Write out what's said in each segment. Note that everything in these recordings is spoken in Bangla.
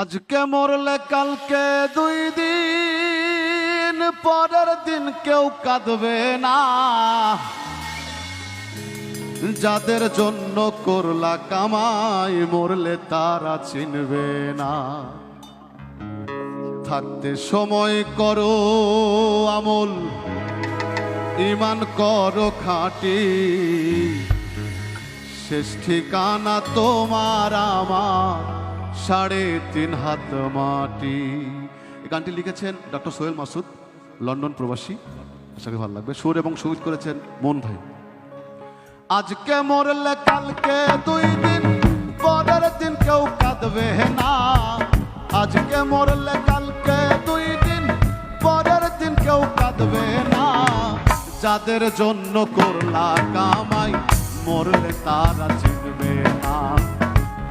আজকে মরলে কালকে 2 দিন, পরের দিন কেউ কাঁদবে না। যাদের জন্য করলা কামাই, মরলে তারা চিনবে না। থাকতে সময় করো আমল, ঈমান করো খাঁটি, শেষ ঠিকানা তোমার আমার 3.5 হাত মাটি। এই গানটি লিখেছেন ডক্টর সোহেল মাসুদ, লন্ডন প্রবাসী। আশা করি ভালো লাগবে। সুর এবং সঙ্গীত করেছেন মন ভাই। আজকে মরলে কালকে 2 দিন, পরের দিন কেউ কাঁদবে না। আজকে মরলে কালকে 2 দিন, পরের দিন কেউ কাঁদবে না। যাদের জন্য করলা কামাই, মরলে তারা চিনবে না।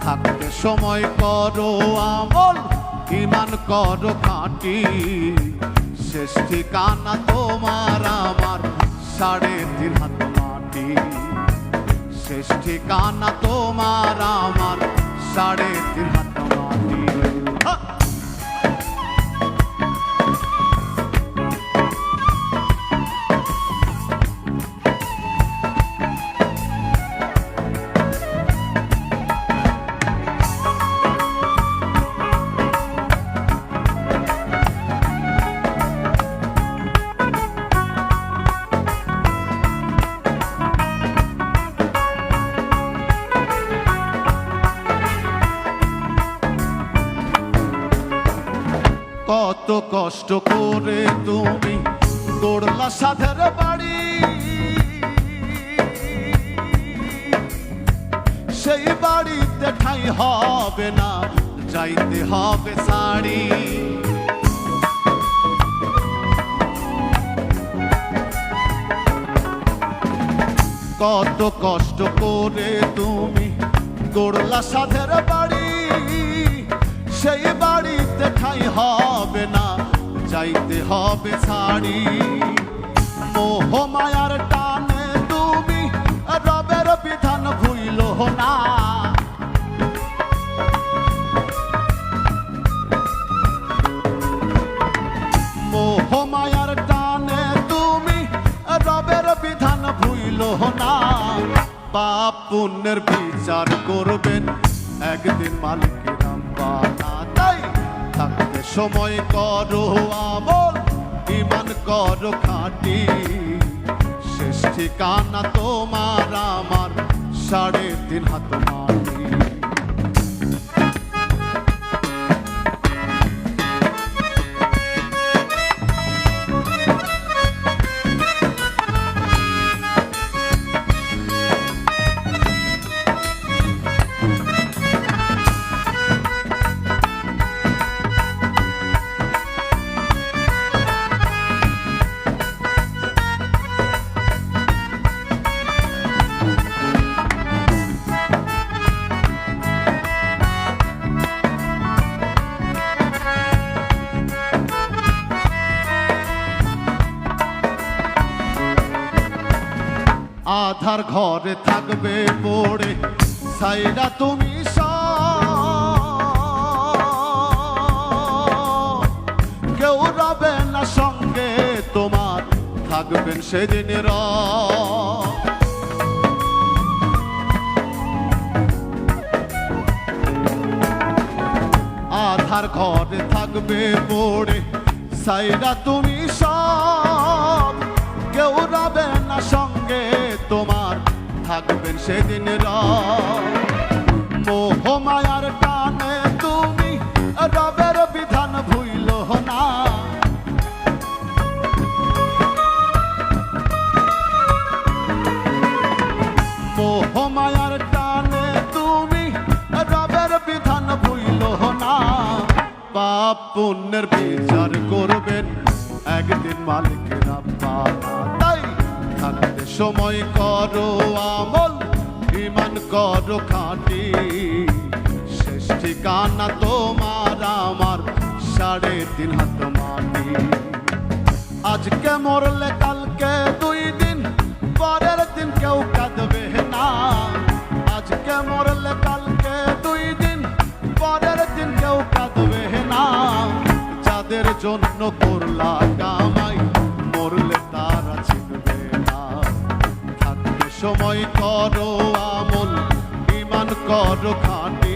থাকতে সময় করো আমল, ঈমান করো খাঁটি, শেষ ঠিকানা তোমার আমার 3.5 হাত মাটি। শেষ ঠিকানা তোমার আমার 3.5 হাত মাটি। কত কষ্ট করে তুমি গড়লা সাধের বাড়ি, সেই বাড়িতে ঠাঁই হবে না, যাইতে হবে সাড়ি। কত কষ্ট করে তুমি গড়লা সাধের বাড়ি, সেই বাড়িতে ঠাঁই হবে না, যাইতে হবে ছাড়ি। মোহ মায়ার টানে তুমি রবের বিধান ভুইলো না। মোহ মায়ার টানে তুমি রবের বিধান ভুইলো না। পাপ পুণ্যের বিচার করবেন একদিন মালিকের আম্বানা। তাই থাকতে সময় করো আমল, ঈমান করো খাঁটি, শেষ ঠিকানা তোমার আমার 3.5 হাত মাটি। আধার ঘরে থাকবে পড়ে সাইরা তুমি কেউ রবে না সঙ্গে তোমার, থাকবেন সেদিন আধার ঘরে থাকবে পড়ে সাইরা তুমি কেউ রবে না সঙ্গে তোমার, থাকবেন সেদিন মোহ মায়ার টানে তুমি রবের বিধান ভুইলো না। মোহ মায়ার টানে তুমি রবের বিধান ভুইলো না। পাপ পুণ্যের বিচার করবেন একদিন মালিকের আম্বানা। তাই থাকতে সময় করো আমল, ঈমান করো খাঁটি, শেষ ঠিকানা তোমার আমার 3.5 হাত মাটি। আজকে মরলে কালকে 2 দিন, পরের দিন কেউ কাঁদবে না। আজকে মরলে কালকে 2 দিন, পরের দিন কেউ কাঁদবে জন্য করলা কামাই, মরলে তারা চিনবে না। থাকতে সময় করো আমল, ঈমান করো খাঁটি।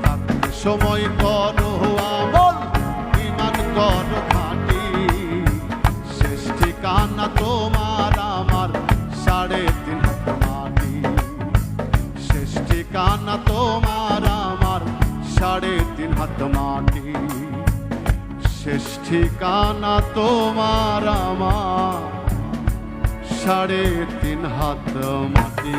থাকতে সময় করো আমল, ঈমান করো খাঁটি। শেষ ঠিকানা তোমার আমার 3.5 হাত মাটি। শেষ ঠিকানা তোমার আমার 3.5 হাত মাটি। শেষ ঠিকানা তোমার আমার 3.5 হাত মাটি।